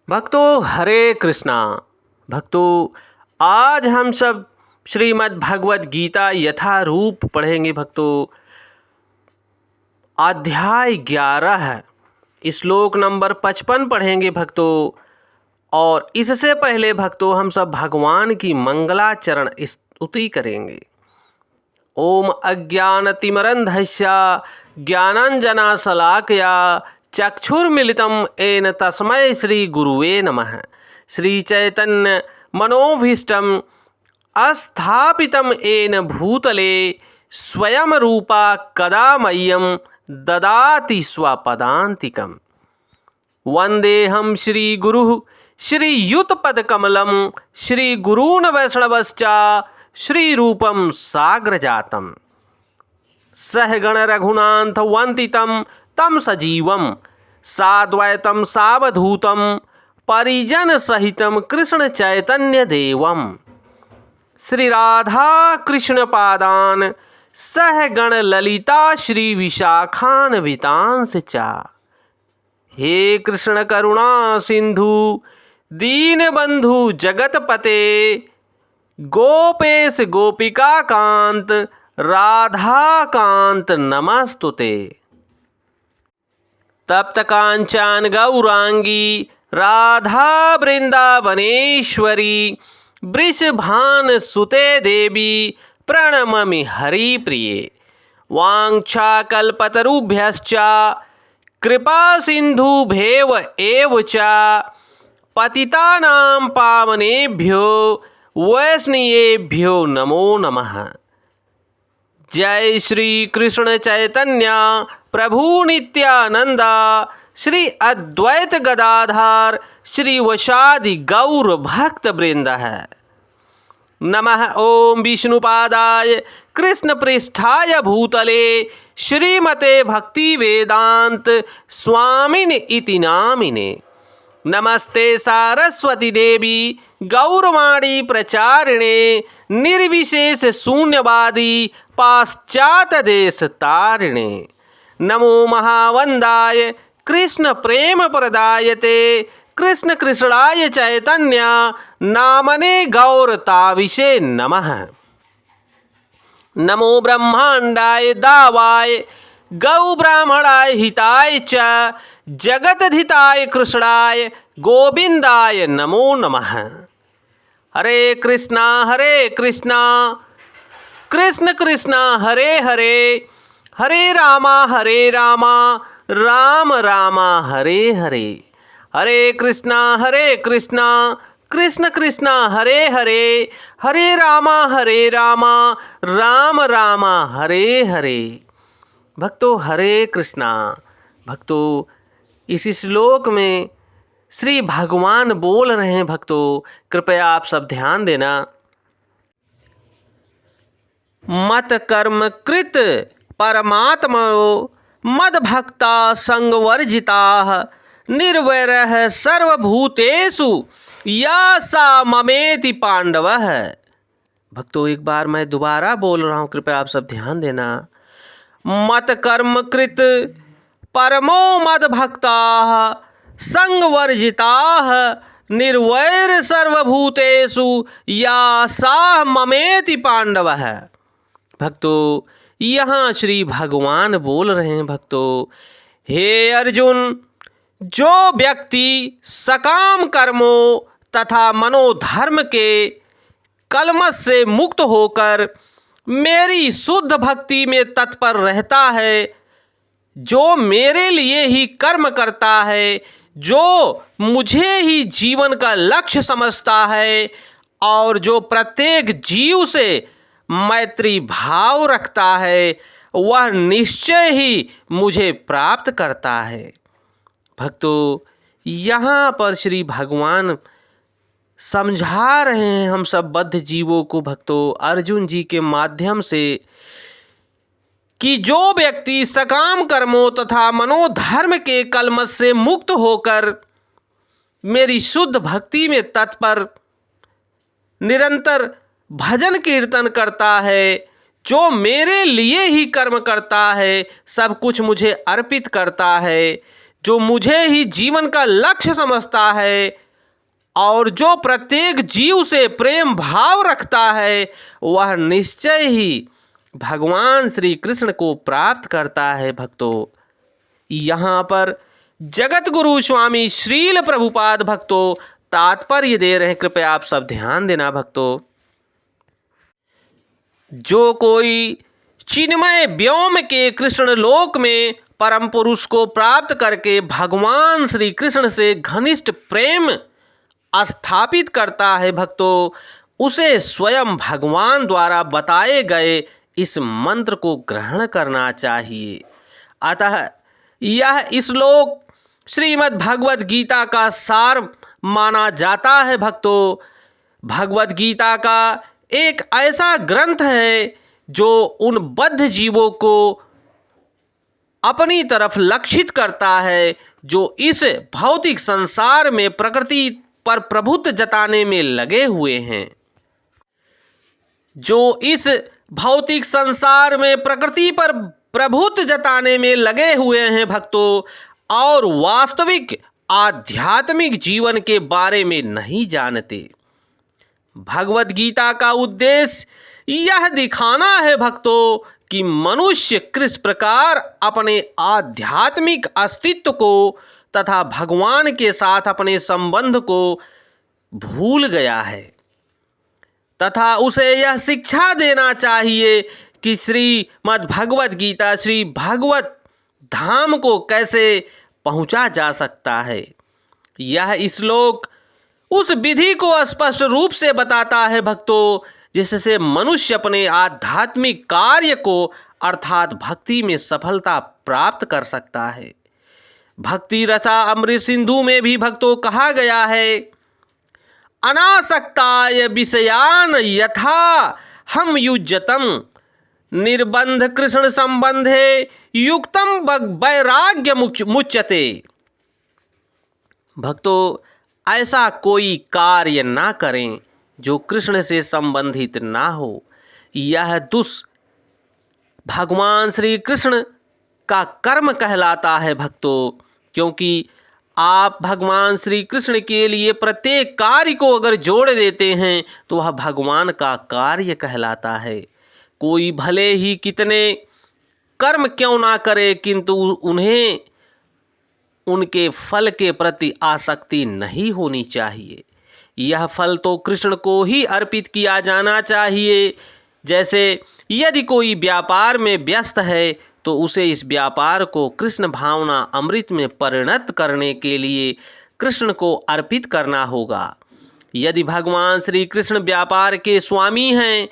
भक्तों हरे कृष्णा। भक्तों आज हम सब श्रीमद् भगवद गीता यथारूप पढ़ेंगे। भक्तों अध्याय 11 श्लोक नंबर 55 पढ़ेंगे। भक्तों और इससे पहले भक्तों हम सब भगवान की मंगलाचरण स्तुति करेंगे। ओम अज्ञानतिमिरन्धस्य ज्ञानाञ्जनशलाकया चक्षुर्मिलितं येन तस्मै श्री गुरुवे नमः। श्री चैतन्य मनोभीष्टं स्थापितं येन भूतले स्वयं रूपा कदा मह्यं ददाति स्वपदान्तिकम्। वन्देऽहं श्रीगुरुः श्रीयुतपदकमलं श्रीगुरून् वैष्णवश्च श्रीरूपं साग्रजातं सहगण रघुनाथ वन्दितं तं सजीवं साद्वैतं सावधूतं परिजन सहितं कृष्ण चैतन्य देवं श्री राधा कृष्ण पादान सहगण ललिता श्री विशाखान्वितांश्च च। हे कृष्ण करुणा सिंधु दीनबंधु जगतपते गोपेश गोपिका कांत राधा कांत नमस्तुते। तप्त कांचन गौरांगी राधा वृंदावनेश्वरी वृषभान सुते देवी प्रणममि हरिप्रिये। वाञ्छाकल्पतरुभ्यश्च कृपा सिन्धुभ्येव एव च पतितानां पावनेभ्यो वैष्णवेभ्यो नमो नमः। जय श्री कृष्ण चैतन्य प्रभु नित्यानंद श्री अद्वैत गदाधर श्री वशादि गौर भक्त वृंद है। नमः ओम विष्णुपादाय कृष्ण पृष्ठाय भूतले श्रीमते भक्ति वेदांत स्वामिने इति नामिने। नमस्ते सारस्वती देवी गौरवाणी प्रचारिणे निर्विशेष शून्यवादी पाश्चात देश तारिणे। नमो महावंदाय कृष्ण प्रेम प्रदायते कृष्ण कृष्णाय चैतन्य नामने गौरताविषे नमः। नमो ब्रह्मांडाय दावाय गौ ब्राह्मणाय हिताय च जगतधिताय कृष्णाय गोविंदाय नमो नमः। हरे कृष्णा कृष्ण कृष्णा हरे हरे हरे रामा राम रामा हरे हरे। हरे कृष्णा कृष्ण कृष्णा हरे हरे हरे रामा राम रामा हरे हरे। भक्तों हरे कृष्णा। भक्तों इस श्लोक में श्री भगवान बोल रहे हैं। भक्तों कृपया आप सब ध्यान देना। मत कर्म कृत परमात्मो मद भक्ता संगवर्जिता निर्वैरः सर्वभूतेषु या सा ममेति पांडव है। भक्तों एक बार मैं दोबारा बोल रहा हूँ, कृपया आप सब ध्यान देना। मत कर्म कृत परमो मद भक्ता संगवर्जिता निर्वैर सर्वभूतेषु या सा ममेति पांडव है। भक्तों यहाँ श्री भगवान बोल रहे हैं। भक्तों हे अर्जुन, जो व्यक्ति सकाम कर्मों तथा मनोधर्म के कलमश से मुक्त होकर मेरी शुद्ध भक्ति में तत्पर रहता है, जो मेरे लिए ही कर्म करता है, जो मुझे ही जीवन का लक्ष्य समझता है और जो प्रत्येक जीव से मैत्री भाव रखता है, वह निश्चय ही मुझे प्राप्त करता है। भक्तों यहाँ पर श्री भगवान समझा रहे हैं हम सब बद्ध जीवों को। भक्तों अर्जुन जी के माध्यम से कि जो व्यक्ति सकाम कर्मों तथा मनोधर्म के कलमश से मुक्त होकर मेरी शुद्ध भक्ति में तत्पर निरंतर भजन कीर्तन करता है, जो मेरे लिए ही कर्म करता है, सब कुछ मुझे अर्पित करता है, जो मुझे ही जीवन का लक्ष्य समझता है और जो प्रत्येक जीव से प्रेम भाव रखता है, वह निश्चय ही भगवान श्री कृष्ण को प्राप्त करता है। भक्तों, यहाँ पर जगत गुरु स्वामी श्रील प्रभुपाद भक्तों तात्पर्य दे रहे हैं, कृपया आप सब ध्यान देना। भक्तों, जो कोई चिन्मय व्योम के कृष्ण लोक में परम पुरुष को प्राप्त करके भगवान श्री कृष्ण से घनिष्ठ प्रेम स्थापित करता है, भक्तों, उसे स्वयं भगवान द्वारा बताए गए इस मंत्र को ग्रहण करना चाहिए। अतः यह श्लोक श्रीमद् भगवत गीता का सार माना जाता है। भक्तों, भगवत गीता का एक ऐसा ग्रंथ है जो उन बद्ध जीवों को अपनी तरफ लक्षित करता है जो इस भौतिक संसार में प्रकृति पर प्रभुत्व जताने में लगे हुए हैं, जो इस भौतिक संसार में प्रकृति पर प्रभुत्व जताने में लगे हुए हैं भक्तों, और वास्तविक आध्यात्मिक जीवन के बारे में नहीं जानते। भगवत गीता का उद्देश्य यह दिखाना है भक्तों कि मनुष्य किस प्रकार अपने आध्यात्मिक अस्तित्व को तथा भगवान के साथ अपने संबंध को भूल गया है, तथा उसे यह शिक्षा देना चाहिए कि श्रीमद् भगवत गीता श्री भगवत धाम को कैसे पहुंचा जा सकता है। यह श्लोक उस विधि को स्पष्ट रूप से बताता है भक्तों, जिससे मनुष्य अपने आध्यात्मिक कार्य को अर्थात भक्ति में सफलता प्राप्त कर सकता है। भक्ति रसा अमृत सिंधु में भी भक्तों कहा गया है, अनासक्ताय विषयान यथा हम युज्यतम निर्बंध कृष्ण संबंधे युक्तम वैराग्य मुच्यते। भक्तों, ऐसा कोई कार्य ना करें जो कृष्ण से संबंधित ना हो। यह भगवान श्री कृष्ण का कर्म कहलाता है भक्तों, क्योंकि आप भगवान श्री कृष्ण के लिए प्रत्येक कार्य को अगर जोड़ देते हैं तो वह भगवान का कार्य कहलाता है। कोई भले ही कितने कर्म क्यों ना करे, किंतु उन्हें उनके फल के प्रति आसक्ति नहीं होनी चाहिए। यह फल तो कृष्ण को ही अर्पित किया जाना चाहिए। जैसे यदि कोई व्यापार में व्यस्त है तो उसे इस व्यापार को कृष्ण भावना अमृत में परिणत करने के लिए कृष्ण को अर्पित करना होगा। यदि भगवान श्री कृष्ण व्यापार के स्वामी हैं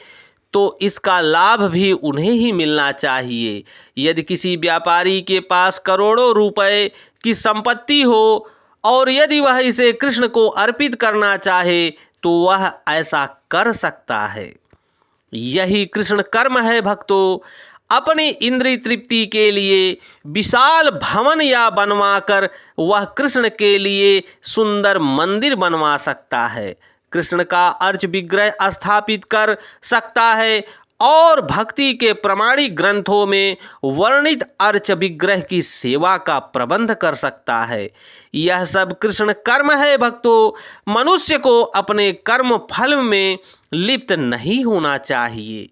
तो इसका लाभ भी उन्हें ही मिलना चाहिए। यदि किसी व्यापारी के पास करोड़ों रुपए की संपत्ति हो और यदि वह इसे कृष्ण को अर्पित करना चाहे तो वह ऐसा कर सकता है। यही कृष्ण कर्म है भक्तों। अपनी इंद्रिय तृप्ति के लिए विशाल भवन या बनवाकर वह कृष्ण के लिए सुंदर मंदिर बनवा सकता है, कृष्ण का अर्च विग्रह स्थापित कर सकता है और भक्ति के प्रमाणिक ग्रंथों में वर्णित अर्च विग्रह की सेवा का प्रबंध कर सकता है। यह सब कृष्ण कर्म है भक्तों। मनुष्य को अपने कर्म फल में लिप्त नहीं होना चाहिए,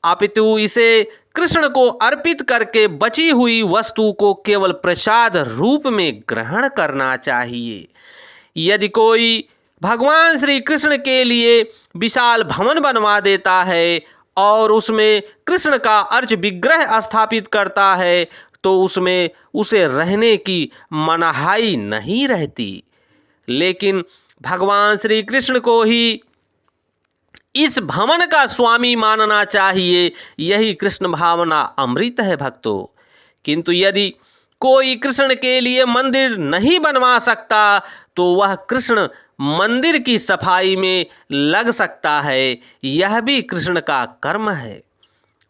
अपितु इसे कृष्ण को अर्पित करके बची हुई वस्तु को केवल प्रसाद रूप में ग्रहण करना चाहिए। यदि कोई भगवान श्री कृष्ण के लिए विशाल भवन बनवा देता है और उसमें कृष्ण का अर्च विग्रह स्थापित करता है तो उसमें उसे रहने की मनाही नहीं रहती, लेकिन भगवान श्री कृष्ण को ही इस भवन का स्वामी मानना चाहिए। यही कृष्ण भावना अमृत है भक्तों। किंतु यदि कोई कृष्ण के लिए मंदिर नहीं बनवा सकता तो वह कृष्ण मंदिर की सफाई में लग सकता है, यह भी कृष्ण का कर्म है।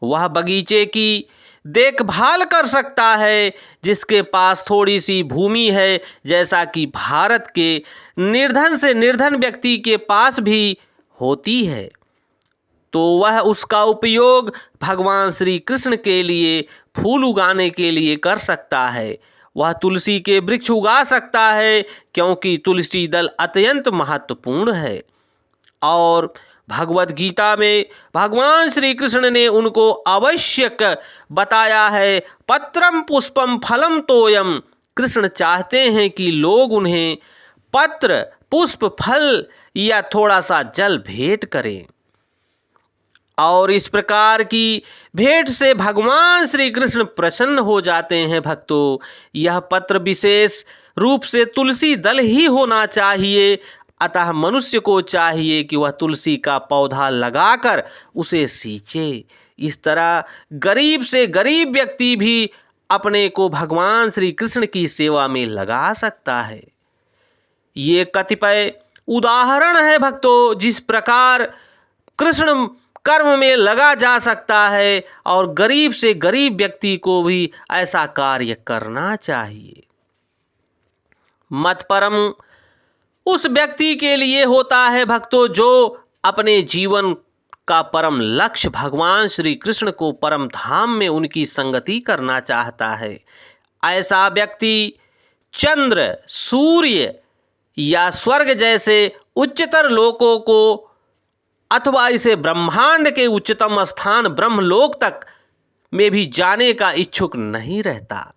वह बगीचे की देखभाल कर सकता है जिसके पास थोड़ी सी भूमि है, जैसा कि भारत के निर्धन से निर्धन व्यक्ति के पास भी होती है, तो वह उसका उपयोग भगवान श्री कृष्ण के लिए फूल उगाने के लिए कर सकता है। वह तुलसी के वृक्ष उगा सकता है, क्योंकि तुलसी दल अत्यंत महत्वपूर्ण है। और भगवत गीता में भगवान श्री कृष्ण ने उनको आवश्यक बताया है, पत्रम पुष्पम फलम तोयम। कृष्ण चाहते हैं कि लोग उन्हें पत्र, पुष्प, फल या थोड़ा सा जल भेंट करें। और इस प्रकार की भेंट से भगवान श्री कृष्ण प्रसन्न हो जाते हैं। भक्तों, यह पत्र विशेष रूप से तुलसी दल ही होना चाहिए। अतः मनुष्य को चाहिए कि वह तुलसी का पौधा लगाकर उसे सींचे। इस तरह गरीब से गरीब व्यक्ति भी अपने को भगवान श्री कृष्ण की सेवा में लगा सकता है। ये कतिपय उदाहरण है भक्तों, जिस प्रकार कृष्ण कर्म में लगा जा सकता है और गरीब से गरीब व्यक्ति को भी ऐसा कार्य करना चाहिए। मत परम उस व्यक्ति के लिए होता है भक्तों, जो अपने जीवन का परम लक्ष्य भगवान श्री कृष्ण को परम धाम में उनकी संगति करना चाहता है। ऐसा व्यक्ति चंद्र, सूर्य या स्वर्ग जैसे उच्चतर लोकों को अथवा इसे ब्रह्मांड के उच्चतम स्थान ब्रह्मलोक तक में भी जाने का इच्छुक नहीं रहता।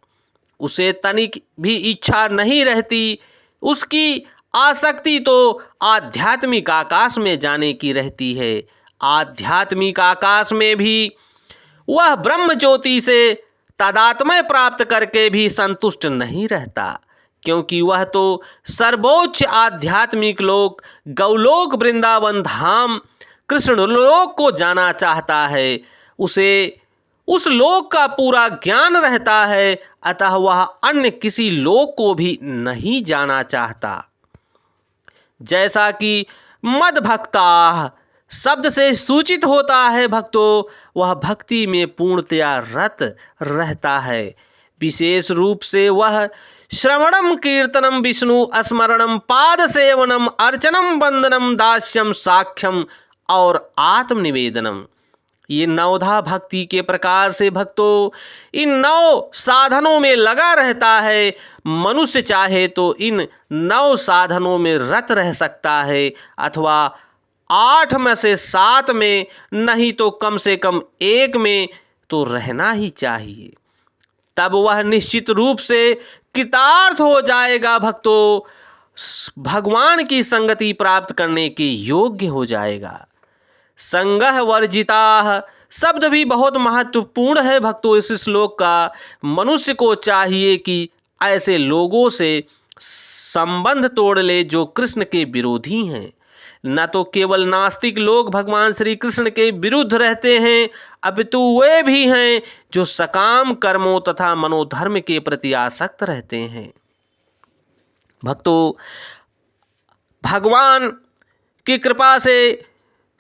उसे तनिक भी इच्छा नहीं रहती। उसकी आसक्ति तो आध्यात्मिक आकाश में जाने की रहती है। आध्यात्मिक आकाश में भी वह ब्रह्म ज्योति से तादात्म्य प्राप्त करके भी संतुष्ट नहीं रहता, क्योंकि वह तो सर्वोच्च आध्यात्मिक लोक गौलोक वृंदावन धाम कृष्ण लोक को जाना चाहता है। उसे उस लोक का पूरा ज्ञान रहता है, अतः वह अन्य किसी लोक को भी नहीं जाना चाहता। जैसा कि मद भक्ता शब्द से सूचित होता है भक्तों, वह भक्ति में पूर्णतया रत रहता है। विशेष रूप से वह श्रवणम कीर्तनम विष्णु स्मरणम पाद सेवनम अर्चनम वंदनम दास्यम साख्यम और आत्मनिवेदनम, ये नवधा भक्ति के प्रकार से भक्तों इन 9 साधनों में लगा रहता है। मनुष्य चाहे तो इन 9 साधनों में रत रह सकता है, अथवा 8 में से 7 में, नहीं तो कम से कम 1 में तो रहना ही चाहिए। तब वह निश्चित रूप से कृतार्थ हो जाएगा भक्तों, भगवान की संगति प्राप्त करने के योग्य हो जाएगा। संगह वर्जिता शब्द भी बहुत महत्वपूर्ण है भक्तों इस श्लोक का। मनुष्य को चाहिए कि ऐसे लोगों से संबंध तोड़ ले जो कृष्ण के विरोधी हैं। न तो केवल नास्तिक लोग भगवान श्री कृष्ण के विरुद्ध रहते हैं, अपितु वे भी हैं जो सकाम कर्मों तथा मनोधर्म के प्रति आसक्त रहते हैं। भक्तों, भगवान की कृपा से,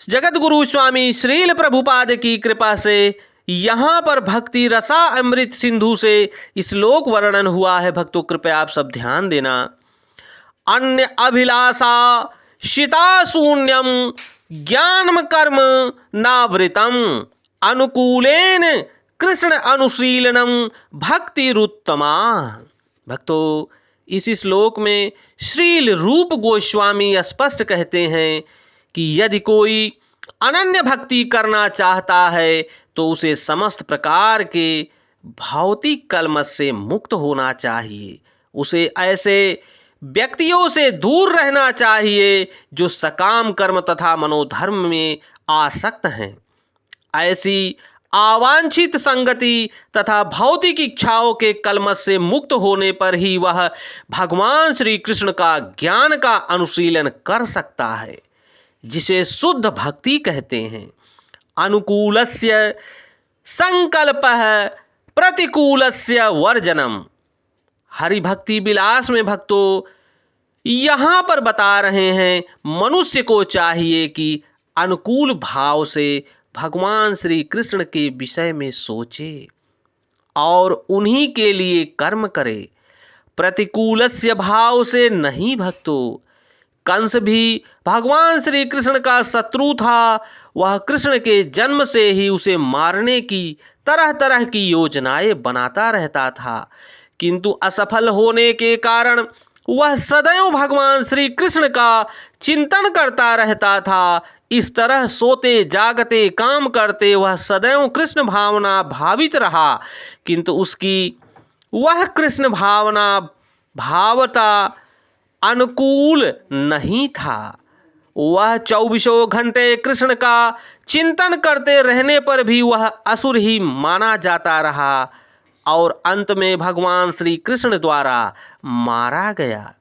जगत गुरु स्वामी श्रील प्रभुपाद की कृपा से यहाँ पर भक्ति रसा अमृत सिंधु से श्लोक वर्णन हुआ है। भक्तों, कृपया आप सब ध्यान देना। अन्य अभिलाषा शिता शून्यम ज्ञानम कर्म नावृतम अनुकूलेन कृष्ण अनुशीलनम भक्तिरुत्तमा। भक्तों, इस श्लोक में श्रील रूप गोस्वामी स्पष्ट कहते हैं कि यदि कोई अनन्य भक्ति करना चाहता है तो उसे समस्त प्रकार के भौतिक कलमश से मुक्त होना चाहिए। उसे ऐसे व्यक्तियों से दूर रहना चाहिए जो सकाम कर्म तथा मनोधर्म में आसक्त हैं। ऐसी अवांछित संगति तथा भौतिक इच्छाओं के कलमश से मुक्त होने पर ही वह भगवान श्री कृष्ण का ज्ञान का अनुशीलन कर सकता है, जिसे शुद्ध भक्ति कहते हैं। अनुकूलस्य संकल्पः प्रतिकूलस्य वर्जनम। हरि भक्ति विलास में भक्तों यहाँ पर बता रहे हैं, मनुष्य को चाहिए कि अनुकूल भाव से भगवान श्री कृष्ण के विषय में सोचे और उन्हीं के लिए कर्म करे। प्रतिकूलस्य भाव से नहीं भक्तों। कंस भी भगवान श्री कृष्ण का शत्रु था। वह कृष्ण के जन्म से ही उसे मारने की तरह तरह की योजनाएं बनाता रहता था, किंतु असफल होने के कारण वह सदैव भगवान श्री कृष्ण का चिंतन करता रहता था। इस तरह सोते जागते काम करते वह सदैव कृष्ण भावना भावित रहा, किंतु उसकी वह कृष्ण भावना भावता अनुकूल नहीं था। वह 24 घंटे कृष्ण का चिंतन करते रहने पर भी वह असुर ही माना जाता रहा और अंत में भगवान श्री कृष्ण द्वारा मारा गया।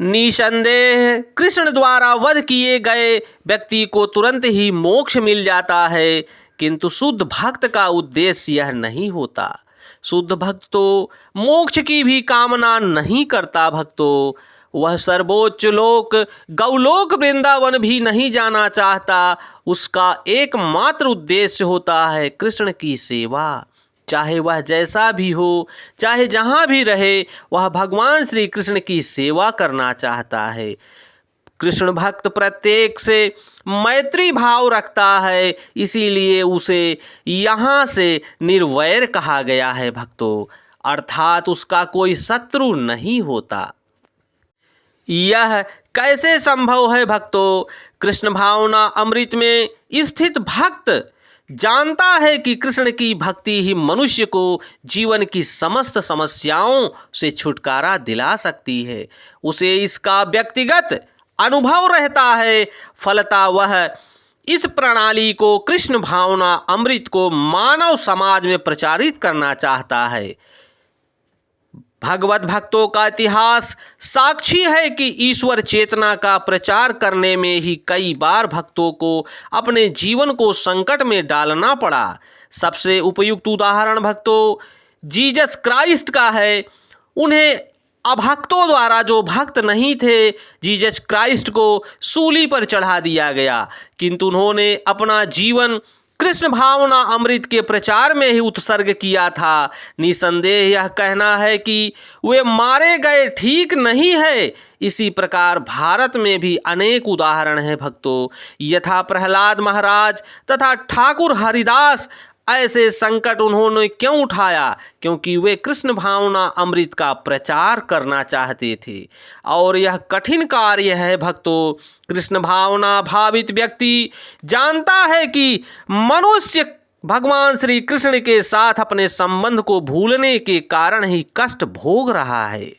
निसंदेह कृष्ण द्वारा वध किए गए व्यक्ति को तुरंत ही मोक्ष मिल जाता है, किंतु शुद्ध भक्त का उद्देश्य यह नहीं होता। शुद्ध भक्त तो मोक्ष की भी कामना नहीं करता। भक्तों, वह सर्वोच्च लोक गौलोक वृंदावन भी नहीं जाना चाहता। उसका एकमात्र उद्देश्य होता है कृष्ण की सेवा। चाहे वह जैसा भी हो, चाहे जहाँ भी रहे, वह भगवान श्री कृष्ण की सेवा करना चाहता है। कृष्ण भक्त प्रत्येक से मैत्री भाव रखता है, इसीलिए उसे यहाँ से निर्वैर कहा गया है भक्तों, अर्थात उसका कोई शत्रु नहीं होता। यह कैसे संभव है भक्तों? कृष्ण भावना अमृत में स्थित भक्त जानता है कि कृष्ण की भक्ति ही मनुष्य को जीवन की समस्त समस्याओं से छुटकारा दिला सकती है। उसे इसका व्यक्तिगत अनुभव रहता है। फलतः वह इस प्रणाली को, कृष्ण भावना अमृत को मानव समाज में प्रचारित करना चाहता है। भगवत भक्तों का इतिहास साक्षी है कि ईश्वर चेतना का प्रचार करने में ही कई बार भक्तों को अपने जीवन को संकट में डालना पड़ा। सबसे उपयुक्त उदाहरण भक्तों जीसस क्राइस्ट का है। उन्हें अभक्तों द्वारा, जो भक्त नहीं थे, जीसस क्राइस्ट को सूली पर चढ़ा दिया गया, किंतु उन्होंने अपना जीवन कृष्ण भावना अमृत के प्रचार में ही उत्सर्ग किया था। निसंदेह यह कहना है कि वे मारे गए ठीक नहीं है। इसी प्रकार भारत में भी अनेक उदाहरण हैं भक्तों। यथा प्रहलाद महाराज तथा ठाकुर हरिदास, ऐसे संकट उन्होंने क्यों उठाया? क्योंकि वे कृष्ण भावना अमृत का प्रचार करना चाहते थे। और यह कठिन कार्य है भक्तों। कृष्ण भावना भावित व्यक्ति जानता है कि मनुष्य भगवान श्री कृष्ण के साथ अपने संबंध को भूलने के कारण ही कष्ट भोग रहा है,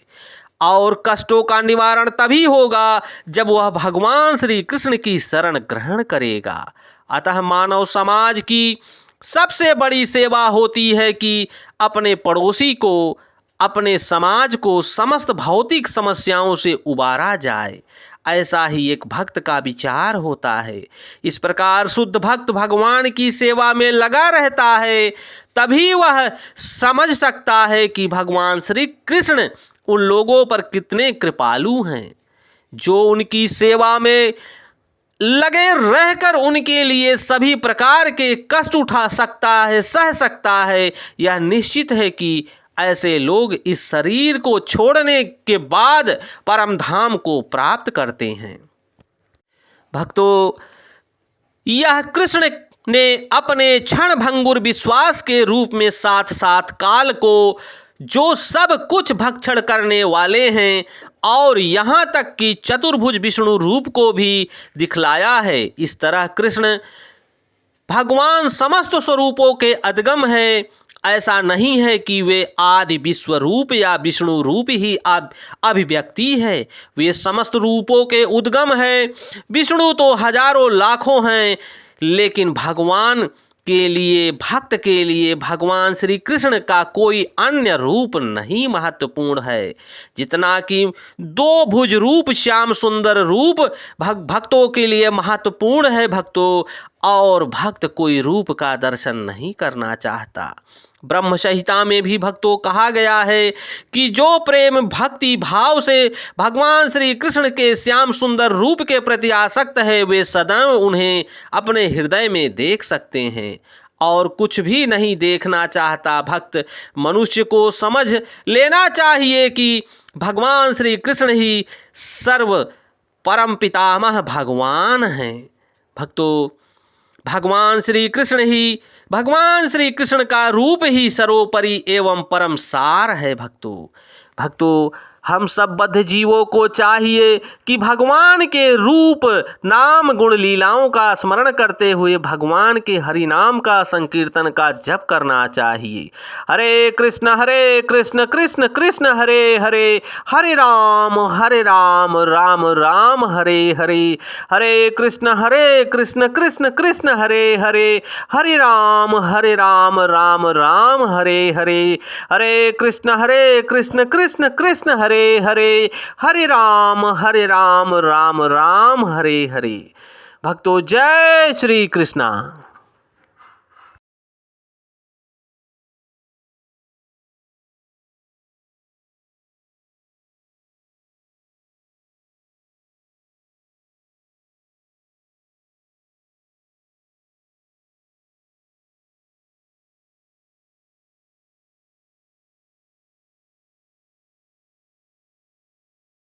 और कष्टों का निवारण तभी होगा जब वह भगवान श्री कृष्ण की शरण ग्रहण करेगा। अतः मानव समाज की सबसे बड़ी सेवा होती है कि अपने पड़ोसी को, अपने समाज को समस्त भौतिक समस्याओं से उबारा जाए। ऐसा ही एक भक्त का विचार होता है। इस प्रकार शुद्ध भक्त भगवान की सेवा में लगा रहता है, तभी वह समझ सकता है कि भगवान श्री कृष्ण उन लोगों पर कितने कृपालु हैं, जो उनकी सेवा में लगे रहकर उनके लिए सभी प्रकार के कष्ट उठा सकता है, सह सकता है। यह निश्चित है कि ऐसे लोग इस शरीर को छोड़ने के बाद परम धाम को प्राप्त करते हैं। भक्तों, यह कृष्ण ने अपने क्षण भंगुर विश्वास के रूप में साथ साथ काल को, जो सब कुछ भक्षण करने वाले हैं, और यहाँ तक कि चतुर्भुज विष्णु रूप को भी दिखलाया है। इस तरह कृष्ण भगवान समस्त स्वरूपों के अधगम है। ऐसा नहीं है कि वे आदि विश्व रूप या विष्णु रूप ही अभिव्यक्ति है। वे समस्त रूपों के उद्गम है। विष्णु तो हजारों लाखों हैं, लेकिन भगवान के लिए, भक्त के लिए भगवान श्री कृष्ण का कोई अन्य रूप नहीं महत्वपूर्ण है, जितना कि 2 भुज रूप श्याम सुंदर रूप भक्तों के लिए महत्वपूर्ण है भक्तों। और भक्त कोई रूप का दर्शन नहीं करना चाहता। ब्रह्म संहिता में भी भक्तों कहा गया है कि जो प्रेम भक्ति भाव से भगवान श्री कृष्ण के श्याम सुंदर रूप के प्रति आसक्त है, वे सदैव उन्हें अपने हृदय में देख सकते हैं और कुछ भी नहीं देखना चाहता। भक्त मनुष्य को समझ लेना चाहिए कि भगवान श्री कृष्ण ही सर्व परम पितामह भगवान हैं। भक्तों, भगवान श्री कृष्ण ही भगवान श्री कृष्ण का रूप ही सर्वोपरि एवं परम सार है भक्तों हम सब बद्ध जीवों को चाहिए कि भगवान के रूप नाम गुण लीलाओं का स्मरण करते हुए भगवान के हरि नाम का संकीर्तन का जप करना चाहिए। हरे कृष्ण कृष्ण कृष्ण हरे हरे, हरे राम राम राम हरे हरे, हरे कृष्ण कृष्ण कृष्ण हरे हरे, हरे राम राम राम हरे हरे, हरे कृष्ण कृष्ण कृष्ण हरे हरे, हरे राम राम राम हरे हरे। भक्तों जय श्री कृष्णा।